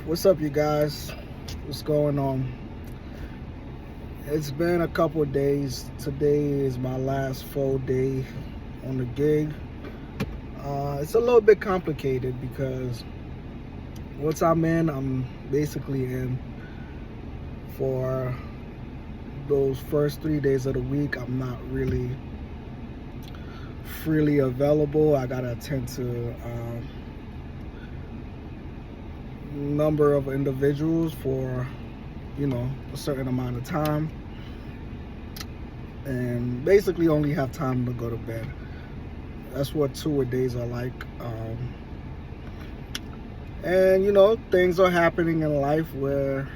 What's up, you guys? What's going on? It's been a couple of days. Today is my last full day on the gig. It's a little bit complicated because once I'm basically in for those first 3 days of the week. I'm not really freely available. I gotta attend to number of individuals for a certain amount of time, and basically only have time to go to bed. That's what tour-a-days are like. And things are happening in life where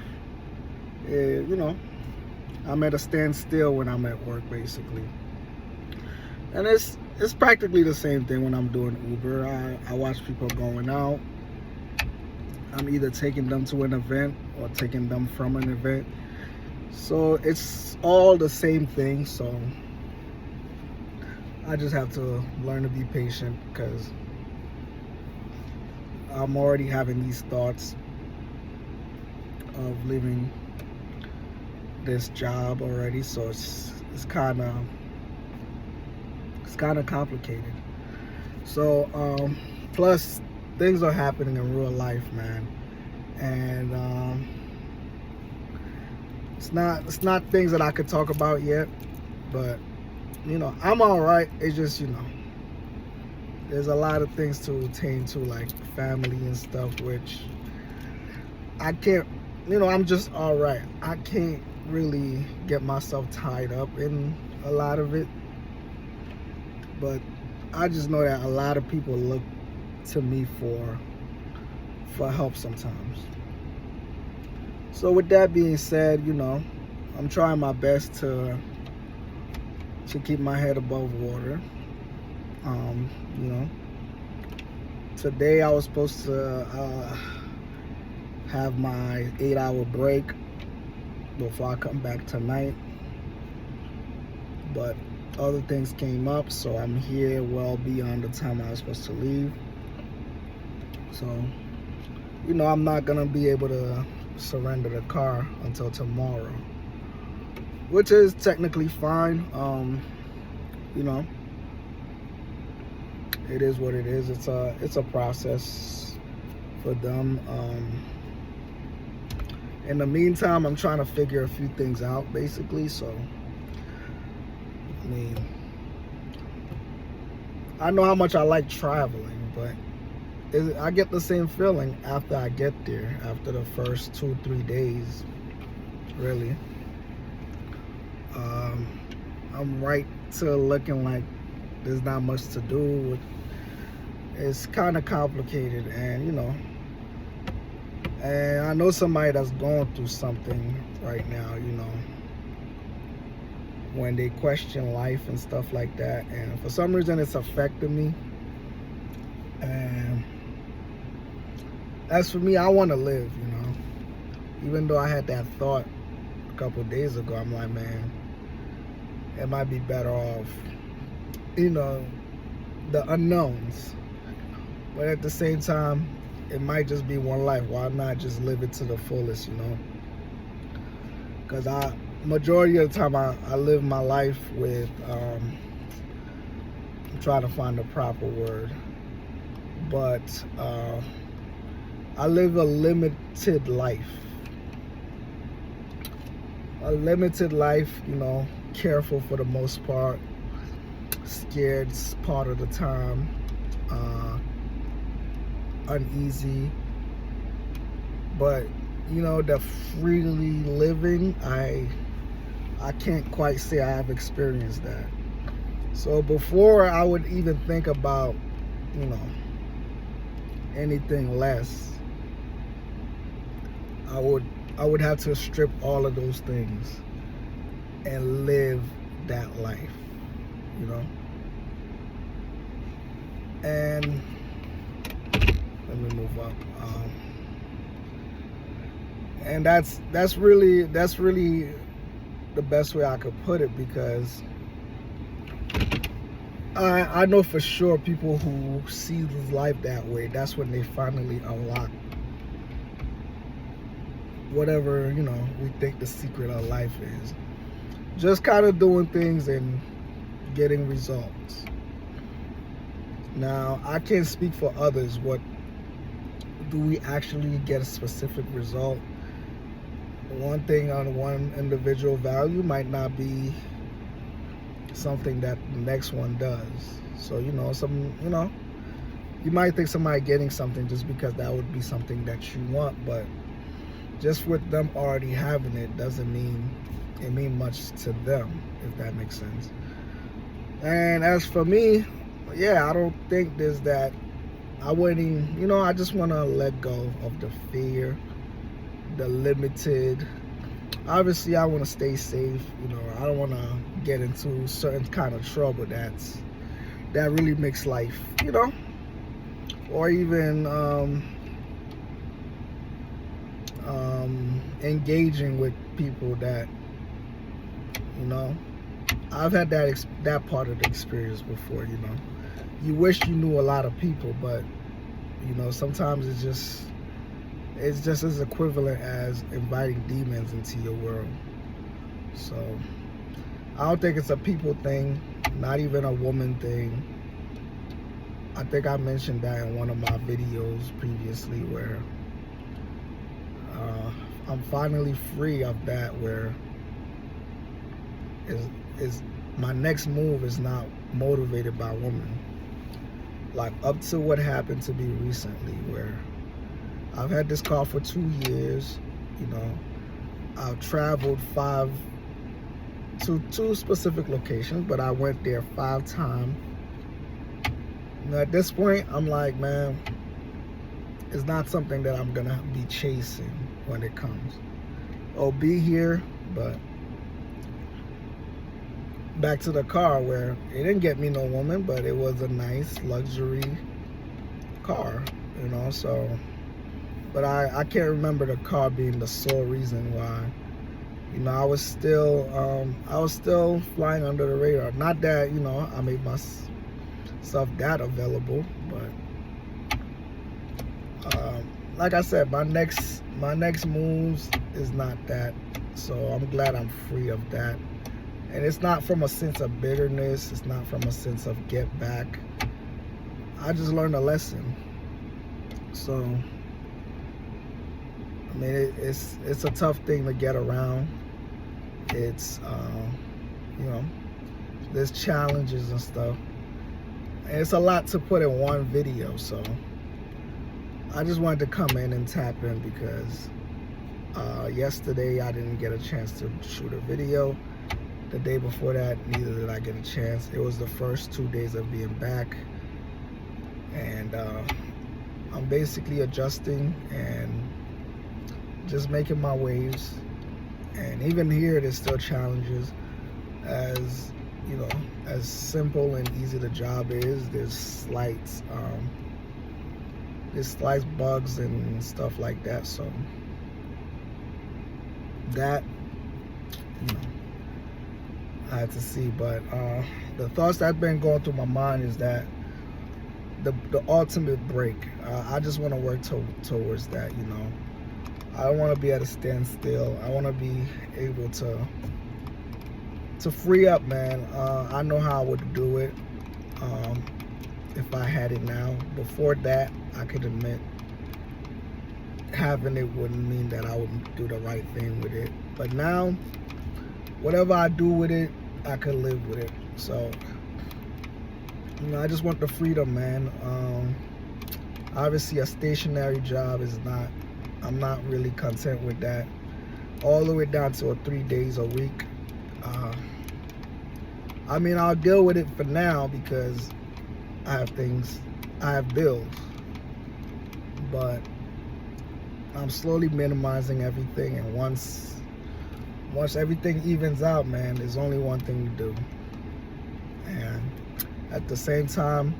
I'm at a standstill when I'm at work, basically. And it's practically the same thing when I'm doing Uber. I watch people going out. I'm either taking them to an event or taking them from an event. So it's all the same thing. So I just have to learn to be patient because I'm already having these thoughts of leaving this job already. So it's kind of complicated. So plus things are happening in real life, man, and it's not things that I could talk about yet, but I'm all right. It's just there's a lot of things to attain to, like family and stuff, which I can't. I'm just all right. I can't really get myself tied up in a lot of it, but I just know that a lot of people look to me for help sometimes. So with that being said, I'm trying my best to keep my head above water. Today I was supposed to have my 8-hour break before I come back tonight, but other things came up, so I'm here well beyond the time I was supposed to leave. So I'm not gonna be able to surrender the car until tomorrow, which is technically fine. It is what it is. It's a process for them. In the meantime, I'm trying to figure a few things out, basically. So I know how much I like traveling, but I get the same feeling after I get there, after the first 2-3 days, really. I'm right to looking like there's not much to do. It's kind of complicated, and and I know somebody that's going through something right now, when they question life and stuff like that, and for some reason it's affected me. And as for me, I want to live, even though I had that thought a couple of days ago. I'm like, man, it might be better off, the unknowns, but at the same time, it might just be one life. Why not just live it to the fullest, because majority of the time I live my life with I'm trying to find the proper word, but I live a limited life. Careful for the most part, scared part of the time, uneasy. But the freely living, I can't quite say I have experienced that. So before I would even think about anything less, I would have to strip all of those things and live that life, and let me move up. And that's really the best way I could put it, because I know for sure people who see life that way, that's when they finally unlock whatever, we think the secret of life is. Just kind of doing things and getting results. Now, I can't speak for others. What do we actually get a specific result? One thing on one individual value might not be something that the next one does. So, you might think somebody getting something just because that would be something that you want, but just with them already having it doesn't mean it mean much to them, if that makes sense. And as for me, I don't think there's that. I wouldn't even, I just want to let go of the fear, the limited. Obviously, I want to stay safe. I don't want to get into certain kind of trouble that really makes life, or even engaging with people that, I've had that part of the experience before. You wish you knew a lot of people, but sometimes it's just as equivalent as inviting demons into your world. So I don't think it's a people thing, not even a woman thing. I think I mentioned that in one of my videos previously, where I'm finally free of that, where is my next move is not motivated by women. Like, up to what happened to me recently, where I've had this car for 2 years. I've traveled 5 to 2 specific locations, but I went there 5 times. At this point, I'm like, man, it's not something that I'm gonna be chasing when it comes. I'll be here, but back to the car, where it didn't get me no woman, but it was a nice luxury car, so, but I can't remember the car being the sole reason why. I was still flying under the radar. Not that, I made myself that available, but like I said, my next moves is not that. So I'm glad I'm free of that. And it's not from a sense of bitterness. It's not from a sense of get back. I just learned a lesson. So, I mean, it's a tough thing to get around. It's, there's challenges and stuff. And it's a lot to put in one video. So, I just wanted to come in and tap in because yesterday I didn't get a chance to shoot a video. The day before that, neither did I get a chance. It was the first 2 days of being back. And I'm basically adjusting and just making my waves. And even here, there's still challenges. As simple and easy the job is, there's slight bugs and stuff like that. So that, I had to see. But the thoughts that have been going through my mind is that the ultimate break. I just want to work towards that. I don't want to be at a standstill. I want to be able to free up, man. I know how I would do it if I had it now. Before that, I could admit having it wouldn't mean that I would do the right thing with it. But now, whatever I do with it, I could live with it. So, I just want the freedom, man. Obviously, a stationary job is not, I'm not really content with that. All the way down to 3 days a week. I mean, I'll deal with it for now because I have bills. But I'm slowly minimizing everything, and once everything evens out, man, there's only one thing to do. And at the same time,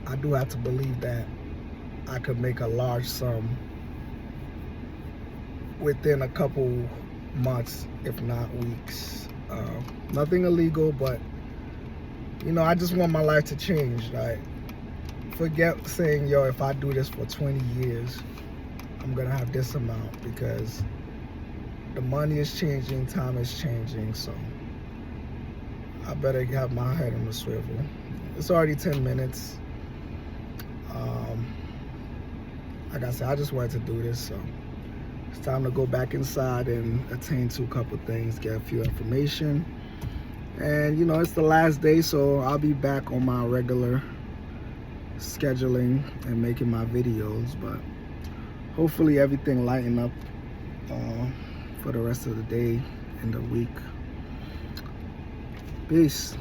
I do have to believe that I could make a large sum within a couple months, if not weeks. Nothing illegal, but I just want my life to change. Like, forget saying, yo, if I do this for 20 years, I'm gonna have this amount, because the money is changing, time is changing, so I better have my head on the swivel. It's already 10 minutes. Like I said, I just wanted to do this, so it's time to go back inside and attend to a couple things, get a few information. And you know, it's the last day, so I'll be back on my regular scheduling and making my videos, but hopefully everything lighten up for the rest of the day and the week. Peace.